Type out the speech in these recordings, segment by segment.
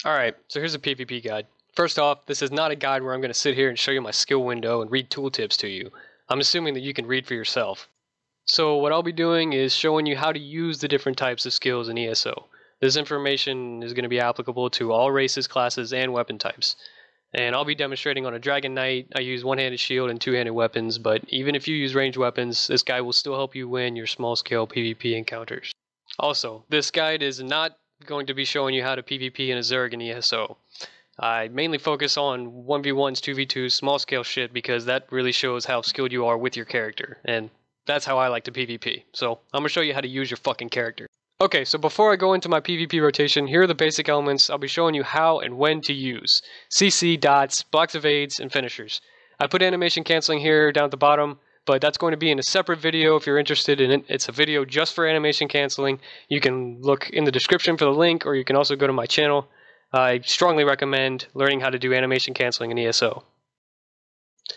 Alright, so here's a PvP guide. First off, this is not a guide where I'm going to sit here and show you my skill window and read tooltips to you. I'm assuming that you can read for yourself. So what I'll be doing is showing you how to use the different types of skills in ESO. This information is going to be applicable to all races, classes, and weapon types. And I'll be demonstrating on a Dragon Knight. I use one-handed shield and two-handed weapons, but even if you use ranged weapons, this guide will still help you win your small-scale PvP encounters. Also, this guide is not going to be showing you how to PvP in a Zerg in ESO. I mainly focus on 1v1s, 2v2s, small scale shit because that really shows how skilled you are with your character, and that's how I like to PvP. So I'm going to show you how to use your fucking character. Okay, so before I go into my PvP rotation, here are the basic elements I'll be showing you how and when to use. CC, dots, blocks of aids, and finishers. I put animation canceling here down at the bottom, but that's going to be in a separate video if you're interested in it. It's a video just for animation canceling. You can look in the description for the link, or you can also go to my channel. I strongly recommend learning how to do animation canceling in ESO.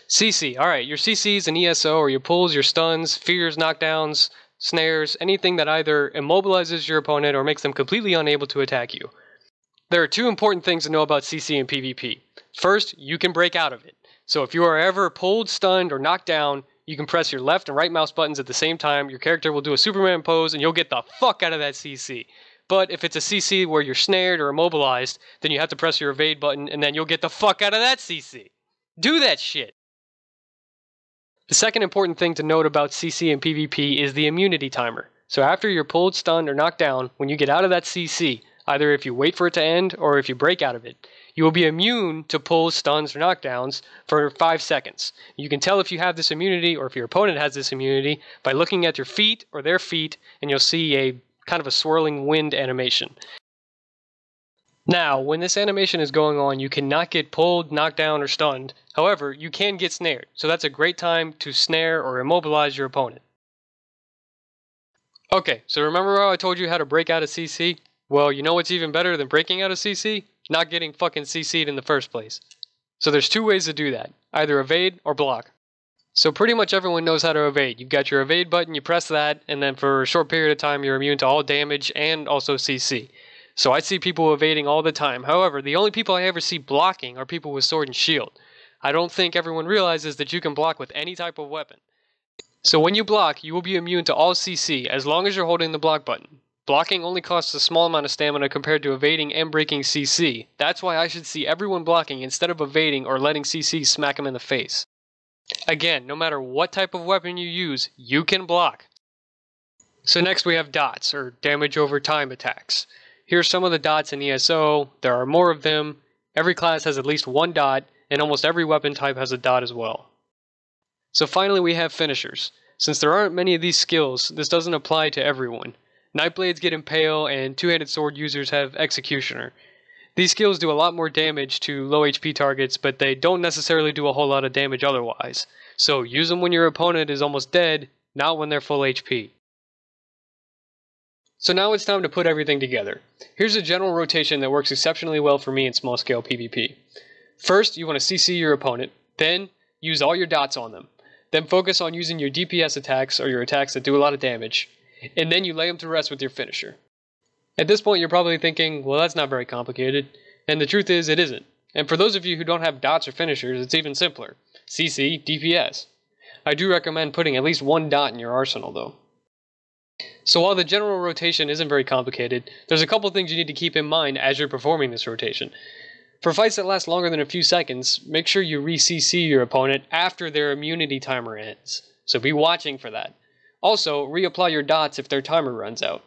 CC. Alright, your CCs in ESO are your pulls, your stuns, fears, knockdowns, snares, anything that either immobilizes your opponent or makes them completely unable to attack you. There are two important things to know about CC in PvP. First, you can break out of it. So if you are ever pulled, stunned, or knocked down, you can press your left and right mouse buttons at the same time, your character will do a Superman pose, and you'll get the fuck out of that CC. But if it's a CC where you're snared or immobilized, then you have to press your evade button, and then you'll get the fuck out of that CC. Do that shit! The second important thing to note about CC and PvP is the immunity timer. So after you're pulled, stunned, or knocked down, when you get out of that CC, either if you wait for it to end or if you break out of it, you will be immune to pulls, stuns, or knockdowns for 5 seconds. You can tell if you have this immunity or if your opponent has this immunity by looking at your feet or their feet, and you'll see a kind of a swirling wind animation. Now, when this animation is going on, you cannot get pulled, knocked down, or stunned. However, you can get snared, so that's a great time to snare or immobilize your opponent. Okay, so remember how I told you how to break out of CC? Well, you know what's even better than breaking out of CC? Not getting fucking CC'd in the first place. So there's two ways to do that, either evade or block. So pretty much everyone knows how to evade. You've got your evade button, you press that, and then for a short period of time you're immune to all damage and also CC. So I see people evading all the time. However, the only people I ever see blocking are people with sword and shield. I don't think everyone realizes that you can block with any type of weapon. So when you block, you will be immune to all CC as long as you're holding the block button. Blocking only costs a small amount of stamina compared to evading and breaking CC. That's why I should see everyone blocking instead of evading or letting CC smack them in the face. Again, no matter what type of weapon you use, you can block. So next we have dots, or damage over time attacks. Here's some of the dots in ESO. There are more of them. Every class has at least one dot, and almost every weapon type has a dot as well. So finally we have finishers. Since there aren't many of these skills, this doesn't apply to everyone. Nightblades get Impale, and two-handed sword users have Executioner. These skills do a lot more damage to low HP targets, but they don't necessarily do a whole lot of damage otherwise. So use them when your opponent is almost dead, not when they're full HP. So now it's time to put everything together. Here's a general rotation that works exceptionally well for me in small-scale PvP. First, you want to CC your opponent, then use all your dots on them. Then focus on using your DPS attacks, or your attacks that do a lot of damage, and then you lay them to rest with your finisher. At this point, you're probably thinking, well, that's not very complicated, and the truth is, it isn't. And for those of you who don't have dots or finishers, it's even simpler. CC, DPS. I do recommend putting at least one dot in your arsenal, though. So while the general rotation isn't very complicated, there's a couple things you need to keep in mind as you're performing this rotation. For fights that last longer than a few seconds, make sure you re-CC your opponent after their immunity timer ends. So be watching for that. Also, reapply your dots if their timer runs out.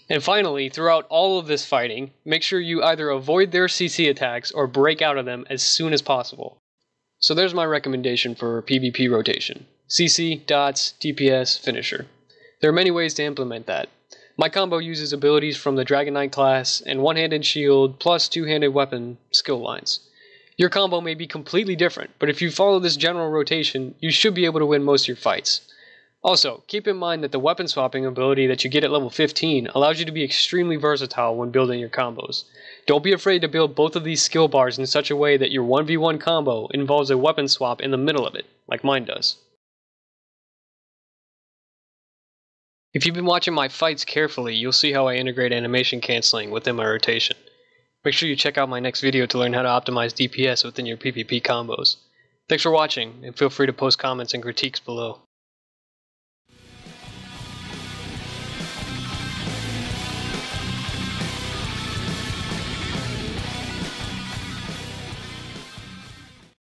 And finally, throughout all of this fighting, make sure you either avoid their CC attacks or break out of them as soon as possible. So there's my recommendation for PvP rotation. CC, dots, DPS, finisher. There are many ways to implement that. My combo uses abilities from the Dragon Knight class and one-handed shield plus two-handed weapon skill lines. Your combo may be completely different, but if you follow this general rotation, you should be able to win most of your fights. Also, keep in mind that the weapon swapping ability that you get at level 15 allows you to be extremely versatile when building your combos. Don't be afraid to build both of these skill bars in such a way that your 1v1 combo involves a weapon swap in the middle of it, like mine does. If you've been watching my fights carefully, you'll see how I integrate animation canceling within my rotation. Make sure you check out my next video to learn how to optimize DPS within your PvP combos. Thanks for watching, and feel free to post comments and critiques below.